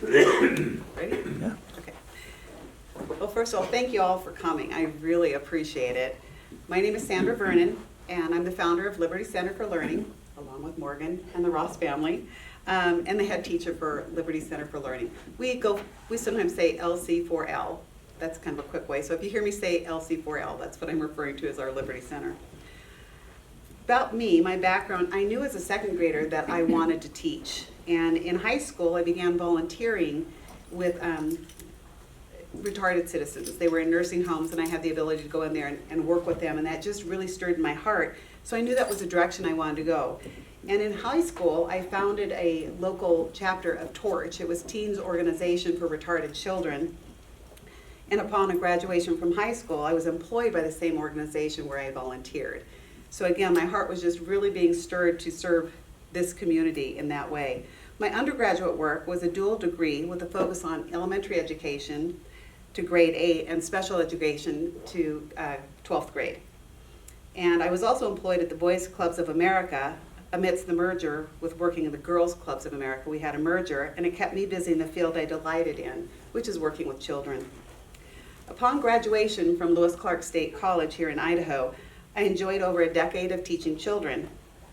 Ready? Yeah. Okay. Well, first of all, thank you all for coming. I really appreciate it. My name is Sandra Vernon, and I'm the founder of Liberty Center for Learning, along with Morgan and the Ross family, and the head teacher for Liberty Center for Learning. We sometimes say LC4L. That's kind of a quick way. So if you hear me say LC4L, that's what I'm referring to as our Liberty Center. About me, my background, I knew as a second grader that I wanted to teach. And in high school, I began volunteering with retarded citizens. They were in nursing homes, and I had the ability to go in there and work with them, and that just really stirred my heart. So I knew that was the direction I wanted to go. And in high school, I founded a local chapter of Torch. It was Teens Organization for Retarded Children. And upon a graduation from high school, I was employed by the same organization where I volunteered. So again, my heart was just really being stirred to serve this community in that way. My undergraduate work was a dual degree with a focus on elementary education to grade 8 and special education to 12th grade. And I was also employed at the Boys Clubs of America amidst the merger with working in the Girls Clubs of America. We had a merger, and it kept me busy in the field I delighted in, which is working with children. Upon graduation from Lewis Clark State College here in Idaho, I enjoyed over a decade of teaching children.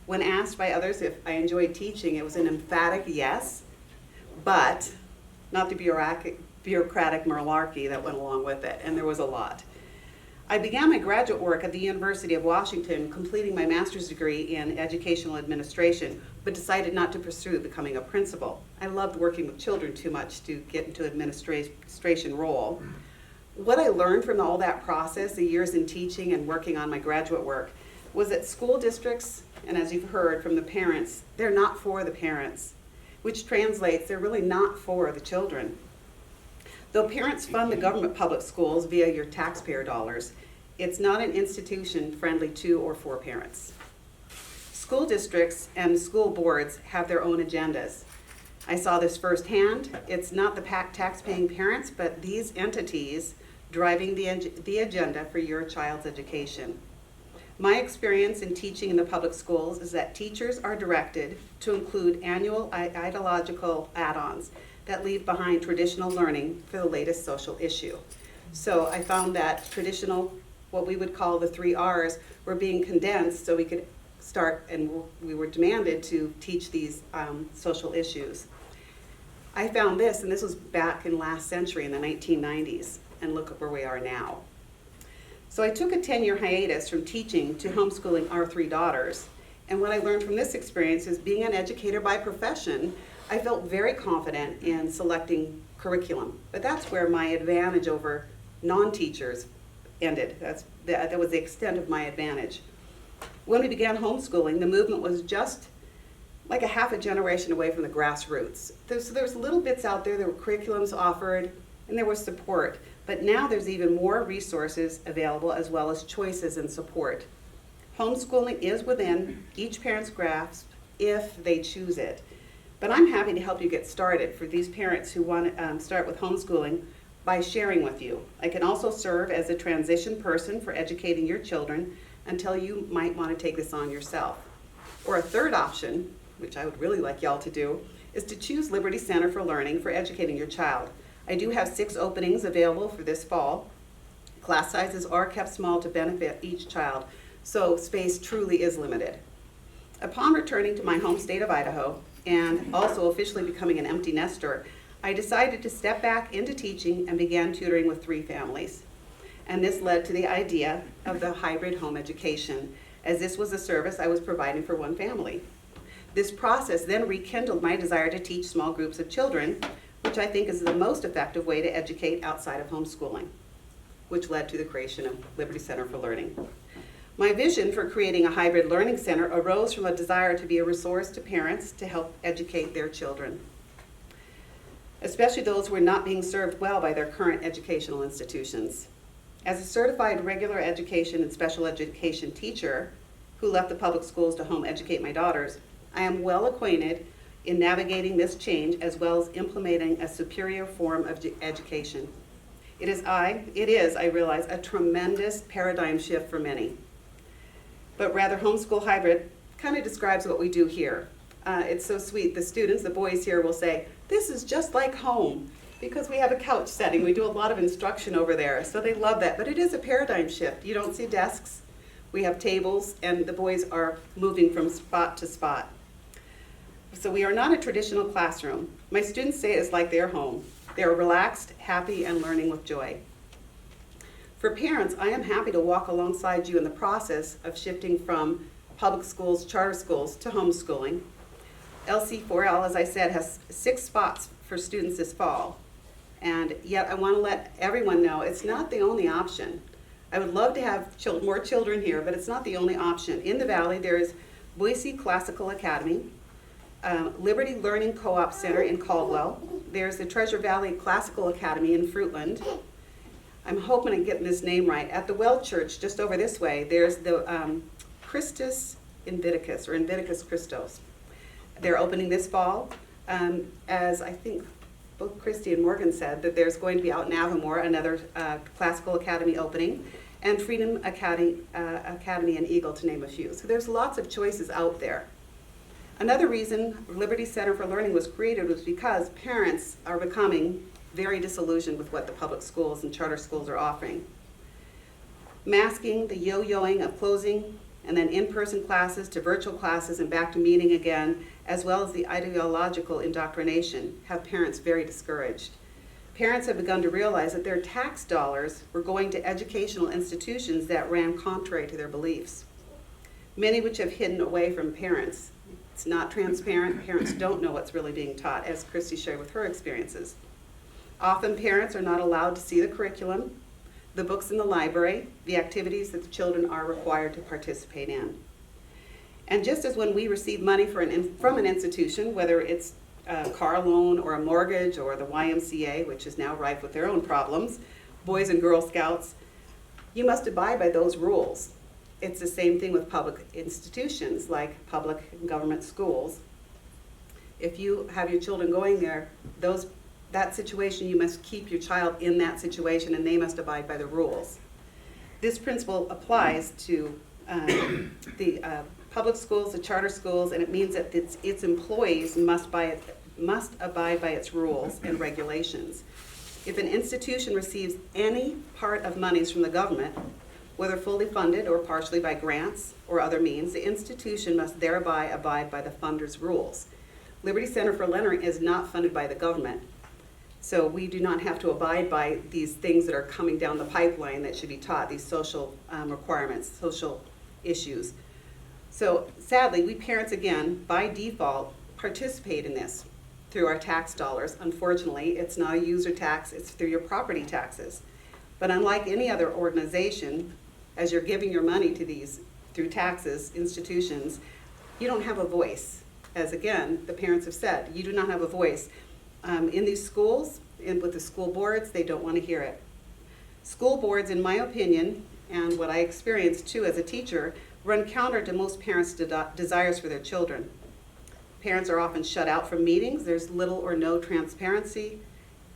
When asked by others if I enjoyed teaching, it was an emphatic yes, but not the bureaucratic malarkey that went along with it, and there was a lot. I began my graduate work at the University of Washington, completing my master's degree in educational administration, but decided not to pursue becoming a principal. I loved working with children too much to get into an administration role. What I learned from all that process, the years in teaching and working on my graduate work, was that school districts, and as you've heard from the parents, they're not for the parents, which translates they're really not for the children. Though parents fund the government public schools via your taxpayer dollars, it's not an institution friendly to or for parents. School districts and school boards have their own agendas. I saw this firsthand. It's not the tax-paying parents, but these entities driving the agenda for your child's education. My experience in teaching in the public schools is that teachers are directed to include annual ideological add-ons that leave behind traditional learning for the latest social issue. So I found that traditional, what we would call the 3 R's, were being condensed so we could start, and we were demanded to teach these social issues. I found this, and this was back in last century in the 1990s, and look at where we are now. So I took a 10-year hiatus from teaching to homeschooling our 3 daughters, and what I learned from this experience is being an educator by profession, I felt very confident in selecting curriculum, but that's where my advantage over non-teachers ended. That was the extent of my advantage. When we began homeschooling, the movement was just like a half a generation away from the grassroots. So there was little bits out there were curriculums offered, and there was support. But now there's even more resources available as well as choices and support. Homeschooling is within each parent's grasp if they choose it. But I'm happy to help you get started for these parents who want to start with homeschooling by sharing with you. I can also serve as a transition person for educating your children until you might want to take this on yourself. Or a third option, which I would really like y'all to do, is to choose Liberty Center for Learning for educating your child. I do have 6 openings available for this fall. Class sizes are kept small to benefit each child, so space truly is limited. Upon returning to my home state of Idaho, and also officially becoming an empty nester, I decided to step back into teaching and began tutoring with 3 families. And this led to the idea of the hybrid home education, as this was a service I was providing for 1 family. This process then rekindled my desire to teach small groups of children, which I think is the most effective way to educate outside of homeschooling, which led to the creation of Liberty Center for Learning. My vision for creating a hybrid learning center arose from a desire to be a resource to parents to help educate their children, especially those who are not being served well by their current educational institutions. As a certified regular education and special education teacher who left the public schools to home educate my daughters, I am well acquainted in navigating this change as well as implementing a superior form of education. It is, I realize, a tremendous paradigm shift for many. But rather, homeschool hybrid kind of describes what we do here. It's so sweet. The students, the boys here will say, this is just like home, because we have a couch setting. We do a lot of instruction over there, so they love that. But it is a paradigm shift. You don't see desks. We have tables, and the boys are moving from spot to spot. So we are not a traditional classroom. My students say it's like their home. They are relaxed, happy, and learning with joy. For parents, I am happy to walk alongside you in the process of shifting from public schools, charter schools, to homeschooling. LC4L, as I said, has 6 spots for students this fall. And yet I want to let everyone know it's not the only option. I would love to have more children here, but it's not the only option. In the Valley, there is Boise Classical Academy, Liberty Learning Co-op Center in Caldwell. There's the Treasure Valley Classical Academy in Fruitland. I'm hoping I'm getting this name right. At the Well Church, just over this way, there's the Christus Invictus, or Invictus Christos. They're opening this fall. As I think both Christy and Morgan said, that there's going to be out in Avamore another classical academy opening, and Freedom Academy and Eagle, to name a few. So there's lots of choices out there. Another reason Liberty Center for Learning was created was because parents are becoming very disillusioned with what the public schools and charter schools are offering. Masking, the yo-yoing of closing, and then in-person classes to virtual classes and back to meeting again, as well as the ideological indoctrination, have parents very discouraged. Parents have begun to realize that their tax dollars were going to educational institutions that ran contrary to their beliefs, many which have hidden away from parents. It's not transparent. Parents don't know what's really being taught, as Christy shared with her experiences. Often parents are not allowed to see the curriculum, the books in the library, the activities that the children are required to participate in. And just as when we receive money from an institution, whether it's a car loan or a mortgage or the YMCA, which is now rife with their own problems, Boys and Girl Scouts, you must abide by those rules. It's the same thing with public institutions like public and government schools. If you have your children going there, that situation, you must keep your child in that situation, and they must abide by the rules. This principle applies to the public schools, the charter schools, and it means that its employees must abide by its rules and regulations. If an institution receives any part of monies from the government, whether fully funded or partially by grants or other means, the institution must thereby abide by the funder's rules. Liberty Center for Learning is not funded by the government, so we do not have to abide by these things that are coming down the pipeline that should be taught, these social requirements, social issues. So sadly, we parents, again, by default, participate in this through our tax dollars. Unfortunately, it's not a user tax, it's through your property taxes. But unlike any other organization, as you're giving your money to these through taxes, institutions, you don't have a voice. As again, the parents have said, you do not have a voice. In these schools and with the school boards, they don't want to hear it. School boards, in my opinion, and what I experienced too as a teacher, run counter to most parents' desires for their children. Parents are often shut out from meetings. There's little or no transparency.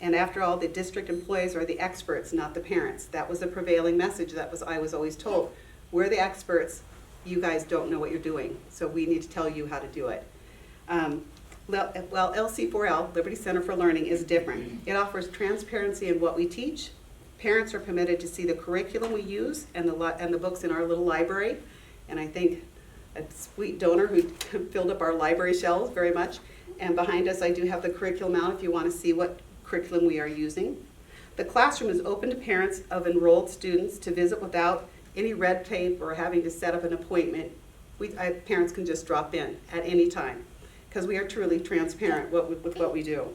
And after all, the district employees are the experts, not the parents. That was the prevailing message I was always told. We're the experts. You guys don't know what you're doing, so we need to tell you how to do it. Well, LC4L, Liberty Center for Learning, is different. It offers transparency in what we teach. Parents are permitted to see the curriculum we use and the books in our little library. And I thank a sweet donor who filled up our library shelves very much. And behind us, I do have the curriculum out if you want to see what curriculum we are using. The classroom is open to parents of enrolled students to visit without any red tape or having to set up an appointment. Parents can just drop in at any time, because we are truly transparent with what we do.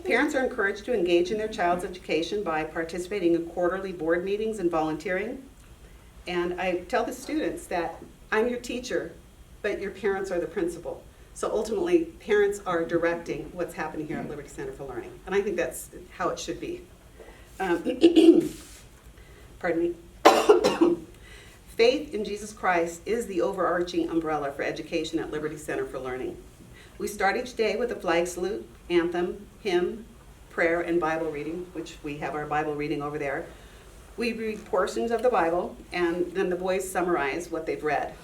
Parents are encouraged to engage in their child's education by participating in quarterly board meetings and volunteering. And I tell the students that I'm your teacher, but your parents are the principal. So ultimately, parents are directing what's happening here at Liberty Center for Learning. And I think that's how it should be. Pardon me. Faith in Jesus Christ is the overarching umbrella for education at Liberty Center for Learning. We start each day with a flag salute, anthem, hymn, prayer, and Bible reading, which we have our Bible reading over there. We read portions of the Bible, and then the boys summarize what they've read.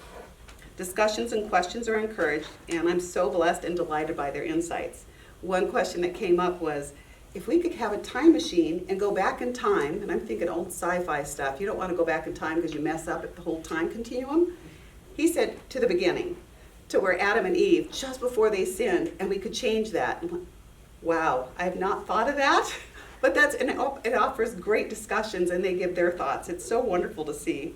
Discussions and questions are encouraged, and I'm so blessed and delighted by their insights. one question that came up was, if we could have a time machine and go back in time, and I'm thinking old sci-fi stuff, you don't want to go back in time because you mess up at the whole time continuum. He said to the beginning, to where Adam and Eve, just before they sinned, and we could change that. And wow, I have not thought of that, but it offers great discussions and they give their thoughts. It's so wonderful to see.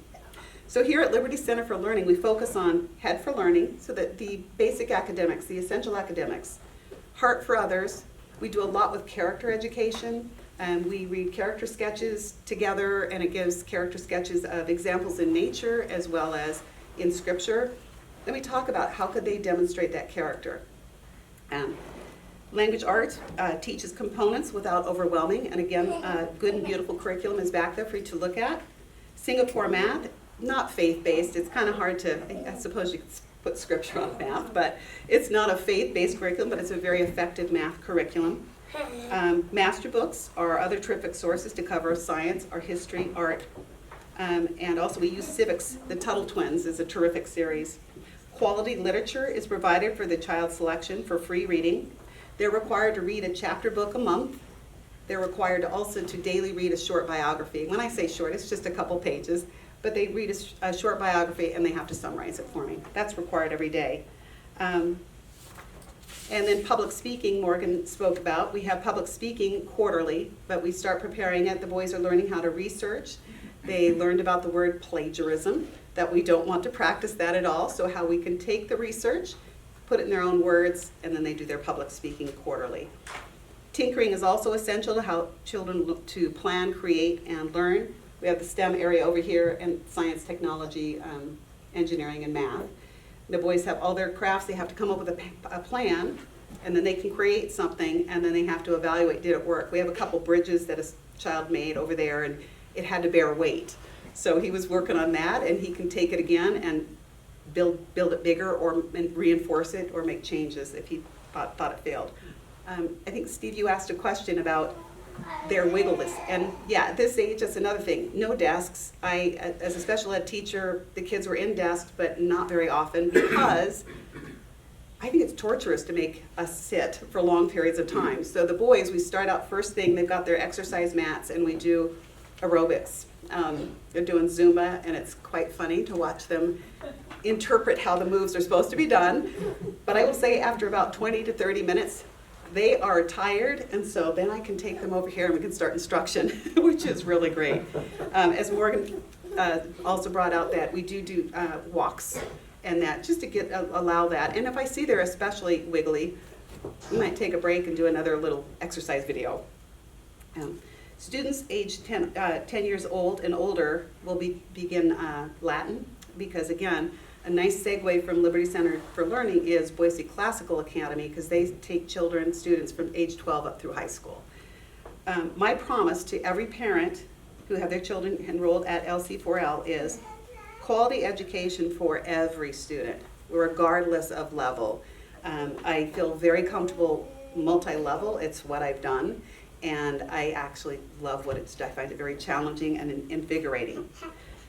So here at Liberty Center for Learning, we focus on head for learning, so that the basic academics, the essential academics, heart for others. We do a lot with character education, and we read character sketches together, and it gives character sketches of examples in nature as well as in scripture. Then we talk about how could they demonstrate that character. Language arts teaches components without overwhelming, and again, good and beautiful curriculum is back there for you to look at. Singapore math, not faith-based. It's kind of hard to, I suppose you could put scripture on math, but it's not a faith-based curriculum, but it's a very effective math curriculum. Master books are other terrific sources to cover science, our history, art, and also we use civics. The Tuttle Twins is a terrific series. Quality literature is provided for the child selection for free reading. They're required to read a chapter book a month. They're required to also to daily read a short biography. When I say short, it's just a couple pages, but they read a short biography and they have to summarize it for me. That's required every day. And then public speaking, Morgan spoke about. We have public speaking quarterly, but we start preparing it. The boys are learning how to research. They learned about the word plagiarism, that we don't want to practice that at all, so how we can take the research, put it in their own words, and then they do their public speaking quarterly. Tinkering is also essential to how children look to plan, create, and learn. We have the STEM area over here, and science, technology, engineering, and math. The boys have all their crafts. They have to come up with a plan, and then they can create something, and then they have to evaluate, did it work? We have a couple bridges that a child made over there, and it had to bear weight. So he was working on that, and he can take it again and build it bigger, or and reinforce it, or make changes if he thought it failed. I think, Steve, you asked a question about their wiggleness. And yeah, at this age, that's another thing. No desks. As a special ed teacher, the kids were in desks, but not very often, because I think it's torturous to make us sit for long periods of time. So the boys, we start out first thing, they've got their exercise mats, and we do aerobics. They're doing Zumba, and it's quite funny to watch them interpret how the moves are supposed to be done. But I will say after about 20 to 30 minutes, they are tired, and so then I can take them over here and we can start instruction, which is really great. As Morgan also brought out, that we do walks, and that just to allow that. And if I see they're especially wiggly, we might take a break and do another little exercise video. Students aged 10 years old and older will begin Latin, because again, a nice segue from Liberty Center for Learning is Boise Classical Academy, because they take students from age 12 up through high school. My promise to every parent who have their children enrolled at LC4L is quality education for every student, regardless of level. I feel very comfortable multi-level. It's what I've done, and I actually love what it's done. I find it very challenging and invigorating.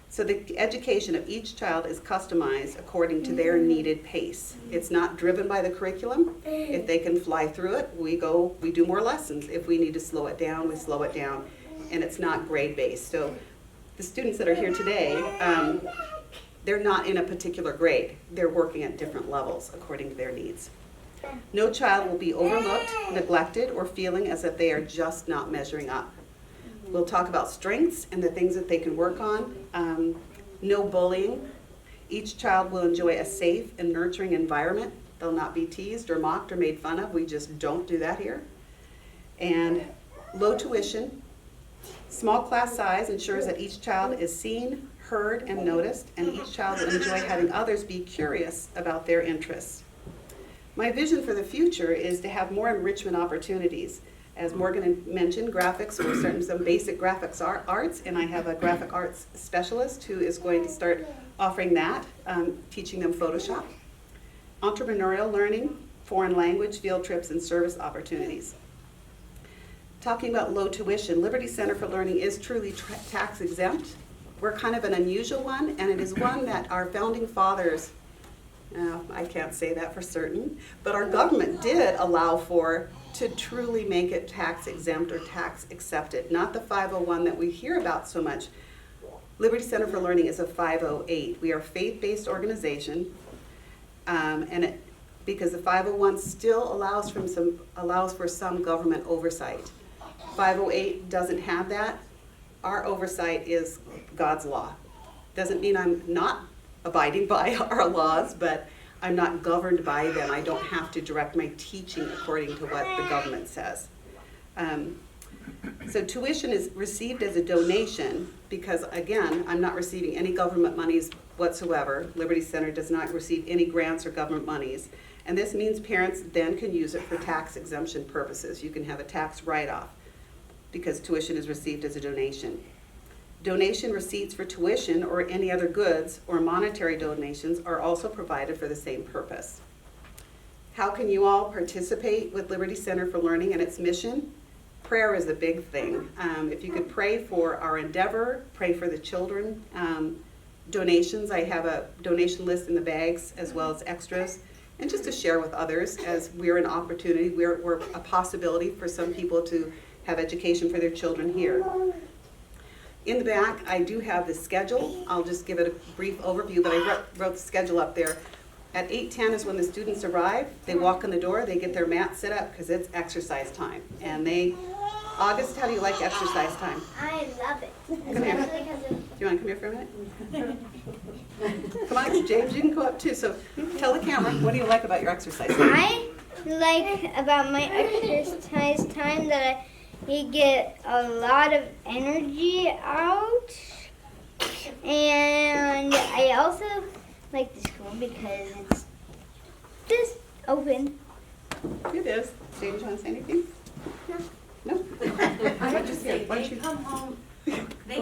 So the education of each child is customized according to their needed pace. It's not driven by the curriculum. If they can fly through it, we do more lessons. If we need to slow it down, we slow it down. And it's not grade-based. So the students that are here today, they're not in a particular grade. They're working at different levels according to their needs. No child will be overlooked, neglected, or feeling as if they are just not measuring up. We'll talk about strengths and the things that they can work on. No bullying. Each child will enjoy a safe and nurturing environment. They'll not be teased or mocked or made fun of. We just don't do that here. And low tuition. Small class size ensures that each child is seen, heard, and noticed, and each child will enjoy having others be curious about their interests. My vision for the future is to have more enrichment opportunities. As Morgan mentioned, graphics, we're starting some basic graphics arts, and I have a graphic arts specialist who is going to start offering that, teaching them Photoshop. Entrepreneurial learning, foreign language, field trips, and service opportunities. Talking about low tuition, Liberty Center for Learning is truly tax exempt. We're kind of an unusual one, and it is one that our founding fathers, I can't say that for certain, but our government did allow for to truly make it tax exempt or tax accepted, not the 501 that we hear about so much. Liberty Center for Learning is a 508. We are a faith-based organization, because the 501 still allows for some government oversight. 508 doesn't have that. Our oversight is God's law. Doesn't mean I'm not abiding by our laws, but I'm not governed by them. I don't have to direct my teaching according to what the government says. So tuition is received as a donation because, again, I'm not receiving any government monies whatsoever. Liberty Center does not receive any grants or government monies. And this means parents then can use it for tax exemption purposes. You can have a tax write-off because tuition is received as a donation. Donation receipts for tuition or any other goods or monetary donations are also provided for the same purpose. How can you all participate with Liberty Center for Learning and its mission? Prayer is a big thing. If you could pray for our endeavor, pray for the children. Donations, I have a donation list in the bags as well as extras. And just to share with others as we're an opportunity, we're a possibility for some people to have education for their children here. In the back, I do have the schedule. I'll just give it a brief overview, but I wrote the schedule up there. At 8:10 is when the students arrive. They walk in the door, they get their mat set up because it's exercise time. And August, how do you like exercise time? I love it. Come here. Do you want to come here for a minute? Come on, James, you can go up too. So tell the camera, what do you like about your exercise time? I like about my exercise time that I get a lot of energy out. And I also like the school because it's just open. It is. James, you want to say anything? No. No? I have to say, they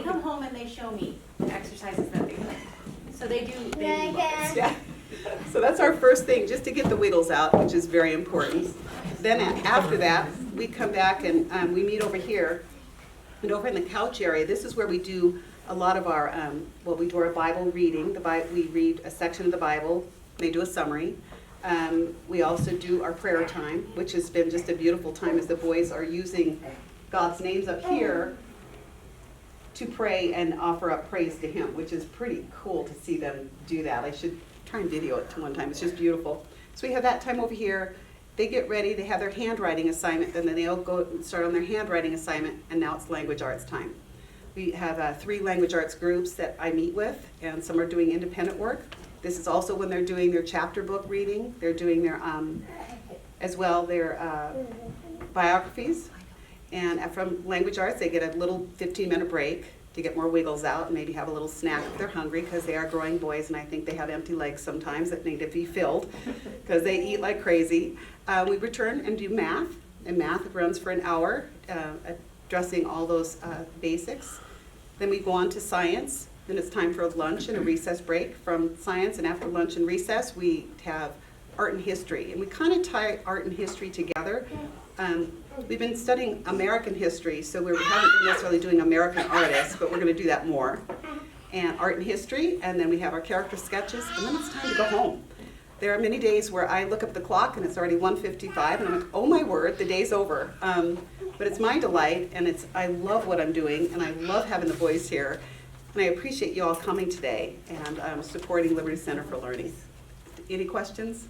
come home and they show me exercises that they do. So they do love it. Yeah. So that's our first thing, just to get the wiggles out, which is very important. Then after that, we come back and we meet over here. And over in the couch area, this is where we do a lot of our, we do our Bible reading. We read a section of the Bible. They do a summary. We also do our prayer time, which has been just a beautiful time as the boys are using God's names up here to pray and offer up praise to Him, which is pretty cool to see them do that. I should try and video it one time. It's just beautiful. So we have that time over here. They get ready. They have their handwriting assignment, and then they all go and start on their handwriting assignment, and now it's language arts time. We have 3 language arts groups that I meet with, and some are doing independent work. This is also when they're doing their chapter book reading. They're doing their, as well, their biographies. And from language arts, they get a little 15-minute break to get more wiggles out and maybe have a little snack if they're hungry, because they are growing boys, and I think they have empty legs sometimes that need to be filled because they eat like crazy. We return and do math, and math runs for an hour, addressing all those basics. Then we go on to science. Then it's time for lunch and a recess break from science, and after lunch and recess, we have art and history. And we kind of tie art and history together. We've been studying American history, so we haven't been necessarily doing American artists, but we're going to do that more. And art and history, and then we have our character sketches, and then it's time to go home. There are many days where I look up at the clock and it's already 1:55, and I'm like, oh my word, the day's over. But it's my delight, and I love what I'm doing, and I love having the boys here. And I appreciate you all coming today and supporting Liberty Center for Learning. Any questions?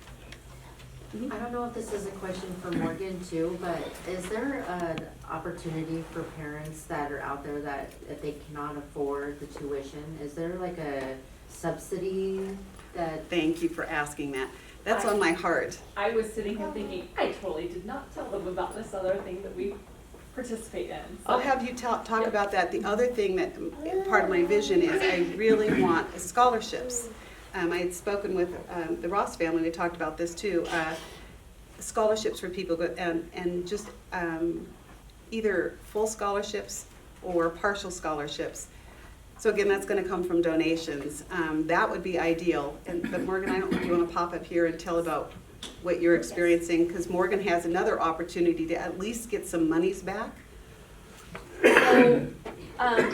I don't know if this is a question for Morgan too, but is there an opportunity for parents that are out there that if they cannot afford the tuition, is there like a subsidy that? Thank you for asking that. That's on my heart. I was sitting here thinking, I totally did not tell them about this other thing that we participate in. So. I'll have you talk about that. The other thing that part of my vision is I really want scholarships. I had spoken with the Ross family. We talked about this too. Scholarships for people, and just either full scholarships or partial scholarships. So again, that's going to come from donations. That would be ideal. But Morgan, I don't know if you want to pop up here and tell about what you're experiencing, because Morgan has another opportunity to at least get some monies back. So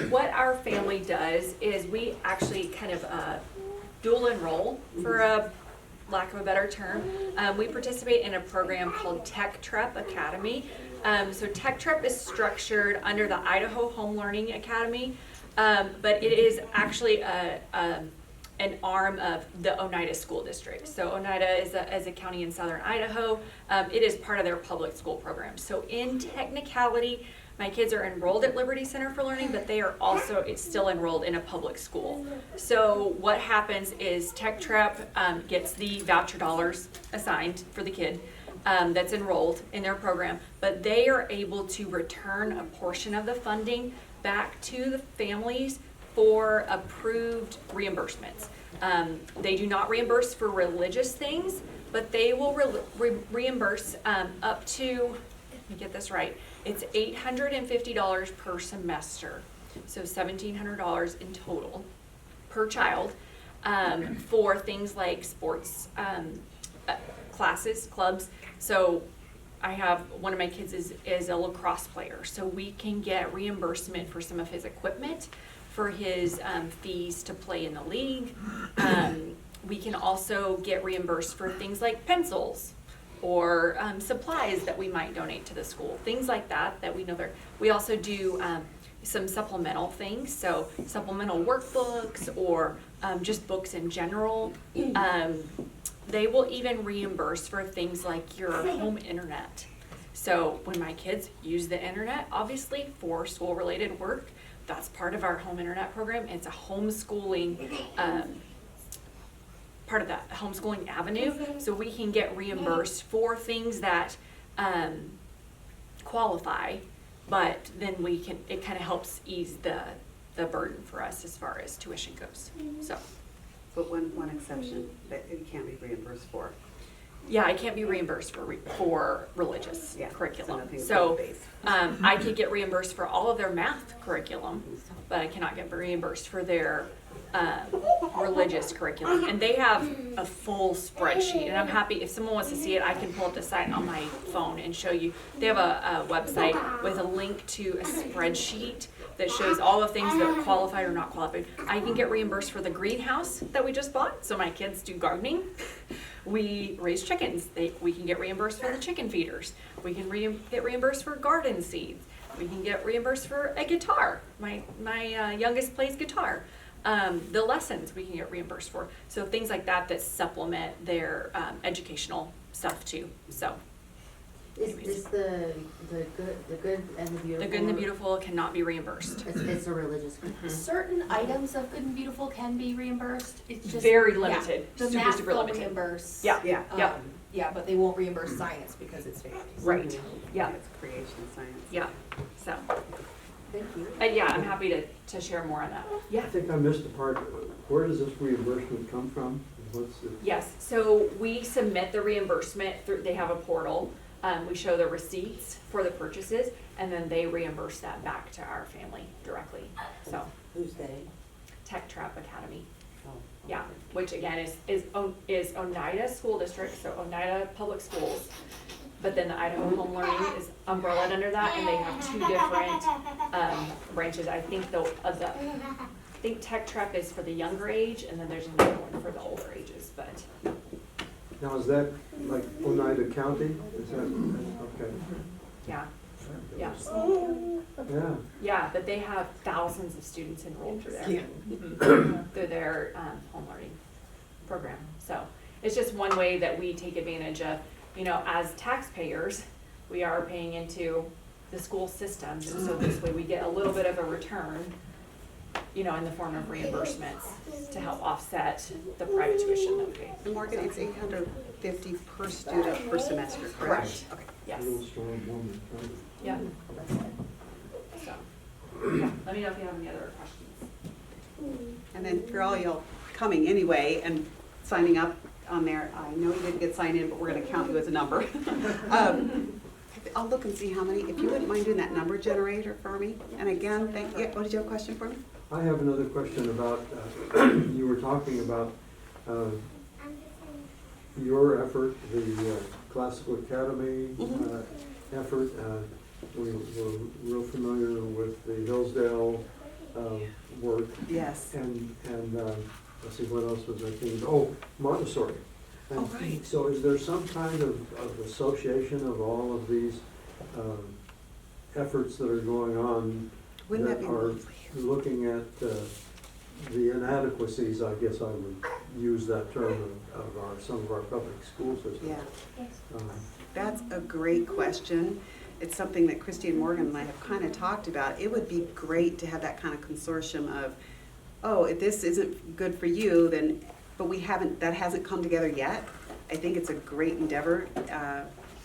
what our family does is we actually kind of dual enroll for lack of a better term. We participate in a program called Tech Trep Academy. So Tech Trep is structured under the Idaho Home Learning Academy, but it is actually an arm of the Oneida School District. So Oneida is a county in southern Idaho. It is part of their public school program. So in technicality, my kids are enrolled at Liberty Center for Learning, but they are also still enrolled in a public school. So what happens is Tech Trep gets the voucher dollars assigned for the kid that's enrolled in their program, but they are able to return a portion of the funding back to the families for approved reimbursements. They do not reimburse for religious things, but they will reimburse up to, let me get this right, it's $850 per semester, so $1,700 in total per child for things like sports classes, clubs. So I have, one of my kids is a lacrosse player, so we can get reimbursement for some of his equipment, for his fees to play in the league. We can also get reimbursed for things like pencils or supplies that we might donate to the school, things like that we know there. We also do some supplemental things, so supplemental workbooks or just books in general. They will even reimburse for things like your home internet. So when my kids use the internet, obviously for school-related work, that's part of our home internet program. It's a homeschooling, part of that homeschooling avenue. So we can get reimbursed for things that qualify, but then it kind of helps ease the burden for us as far as tuition goes, so. But one exception that it can't be reimbursed for. Yeah, I can't be reimbursed for religious curriculum. nothing So, faith-based. I could get reimbursed for all of their math curriculum, but I cannot get reimbursed for their religious curriculum. And they have a full spreadsheet, and I'm happy, if someone wants to see it, I can pull up the site on my phone and show you. They have a website with a link to a spreadsheet that shows all the things that are qualified or not qualified. I can get reimbursed for the greenhouse that we just bought, so my kids do gardening. We raise chickens. We can get reimbursed for the chicken feeders. We can get reimbursed for garden seeds. We can get reimbursed for a guitar. My youngest plays guitar. The lessons we can get reimbursed for. So things like that supplement their educational stuff too. So. Is the good and the beautiful? The good and the beautiful cannot be reimbursed. It's a religious. Certain items of Good and Beautiful can be reimbursed. It's just Very limited. Yeah, the Super, math super they'll limited. reimburse. Yeah. Yeah. Yeah, but they won't reimburse science because it's families. Right. Yeah. It's creation science. Yeah. So. Thank you. Yeah, I'm happy to share more on that. Yeah. I think I missed the part, where does this reimbursement come from? What's the? Yes, so we submit the reimbursement through, they have a portal. We show the receipts for the purchases, and then they reimburse that back to our family directly. So, Who's they? Tech Trap Academy. Oh, Yeah, which again is Oneida School District, so Oneida Public Schools. But then the Idaho Home Learning is umbrellaed under that, and they have two different branches. I think Tech Trap is for the younger age, and then there's another one for the older ages. But Now, is that like Oneida County? Is that, okay. yeah, yeah, Yeah. yeah. But they have thousands of students enrolled through there. Yeah. Through their home learning program. So it's just one way that we take advantage of, as taxpayers, we are paying into the school systems, and so this way we get a little bit of a return, in the form of reimbursements to help offset the private tuition that we pay. And Morgan, it's $850 per student per semester, correct? Okay. Yes, Real strong woman, right? yeah. So, yeah, let me know if you have any other questions. And then for all y'all coming anyway and signing up on there, I know you didn't get signed in, but we're gonna count you as a number. I'll look and see how many, if you wouldn't mind doing that number generator for me. And again, thank you. What did you have a question for me? I have another question about, you were talking about your effort, the Classical Academy effort. We're real familiar with the Hillsdale work. Yes. And let's see, what else was I thinking? Oh, Montessori. Oh, right. So is there some kind of association of all of these efforts that are going on Wouldn't that that be are lovely? looking at the inadequacies, I guess I would use that term, of some of our public school systems? Yeah, Um, that's a great question. It's something that Christy and Morgan and I have kind of talked about. It would be great to have that kind of consortium of, oh, if this isn't good for you, then, but that hasn't come together yet. I think it's a great endeavor.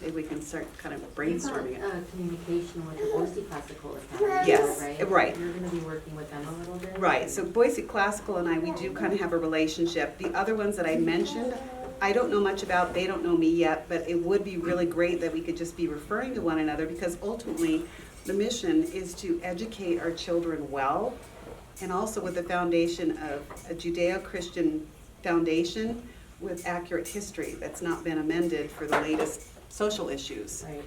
Maybe we can start kind of brainstorming You've it. got, communication with the Boise Classical Academy, Yes, right? right. You're gonna be working with them a little bit? Right, so Boise Classical and I, we do kind of have a relationship. The other ones that I mentioned, I don't know much about, they don't know me yet, but it would be really great that we could just be referring to one another, because ultimately, the mission is to educate our children well, and also with the foundation of a Judeo-Christian foundation with accurate history that's not been amended for the latest social issues. Right.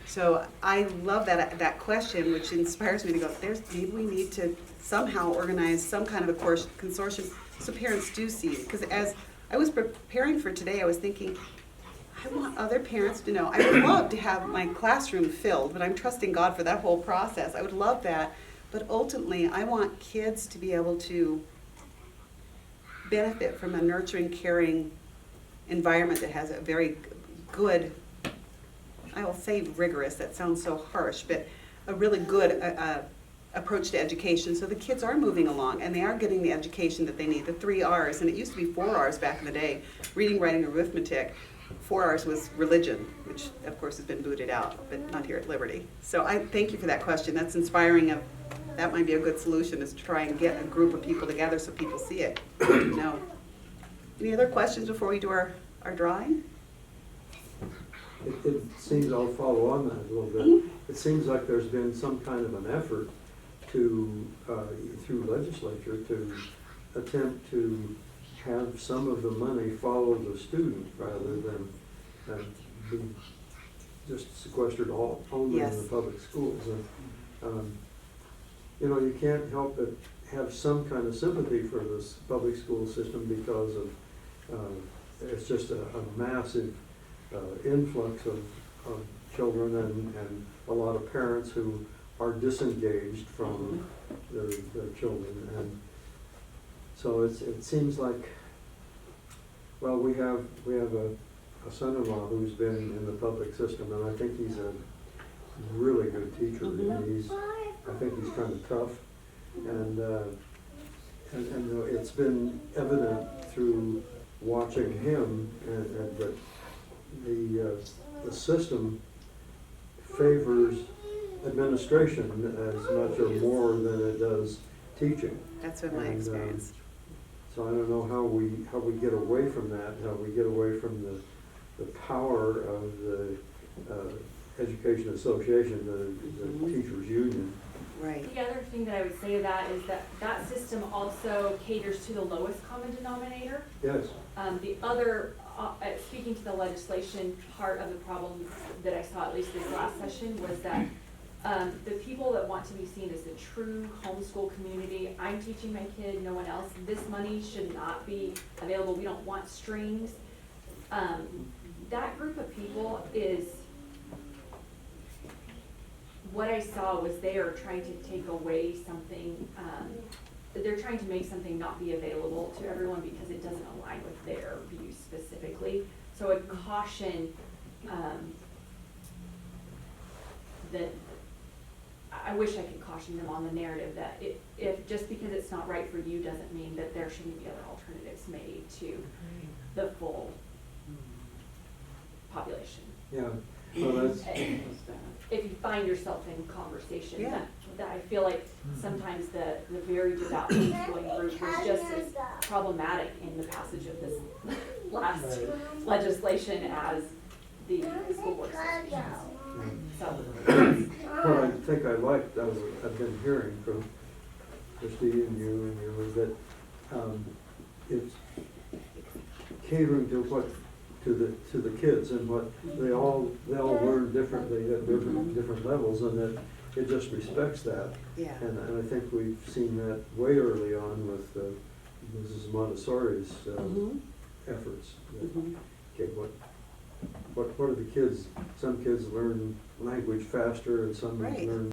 So I love that question, which inspires me to go, maybe we need to somehow organize some kind of a consortium so parents do see it. Because as I was preparing for today, I was thinking, I want other parents to know. I would love to have my classroom filled, but I'm trusting God for that whole process. I would love that. But ultimately, I want kids to be able to benefit from a nurturing, caring environment that has a very good, I will say rigorous, that sounds so harsh, but a really good approach to education. So the kids are moving along and they are getting the education that they need, the 3 R's. And it used to be 4 R's back in the day, reading, writing, arithmetic. 4 R's was religion, which of course has been booted out, but not here at Liberty. So I thank you for that question. That's inspiring. That might be a good solution, is to try and get a group of people together so people see it. No. Any other questions before we do our drawing? It seems, I'll follow on that a little bit. It seems like there's been some kind of an effort to, through legislature, to attempt to have some of the money follow the student rather than be just sequestered only in the Yes. public schools. And, you know, you can't help but have some kind of sympathy for this public school system because of, it's just a massive influx of children and a lot of parents who are disengaged from their children. And so it seems like, well, we have a son-in-law who's been in the public system, and I think he's a really good teacher. And I think he's kind of tough, and it's been evident through watching him and that the system favors administration as much or more than it does teaching. That's been my experience. So I don't know how we get away from that, how we get away from the power of the Education Association, the teachers union. Right. The other thing that I would say to that is that that system also caters to the lowest common denominator. Yes. The other, speaking to the legislation, part of the problem that I saw, at least this last session, was that the people that want to be seen as a true homeschool community, I'm teaching my kid, no one else, this money should not be available, we don't want strings. That group of people is, what I saw was they are trying to take away something, they're trying to make something not be available to everyone because it doesn't align with their views specifically. So a caution that I wish I could caution them on the narrative that if just because it's not right for you doesn't mean that there shouldn't be other alternatives made to the full population. Yeah. Well, that's, If you find yourself in conversation, Yeah. that I feel like sometimes the very devout homeschooling group was just as problematic in the passage of this last legislation as the school board associations. So, what I think I liked, I've been hearing from Christy and you, is that it's catering to the kids and what they all learn differently at different levels, and that it just respects that. Yeah. And I think we've seen that way early on with Mrs. Montessori's efforts. okay, what are the kids, some kids learn language faster and some Right. learn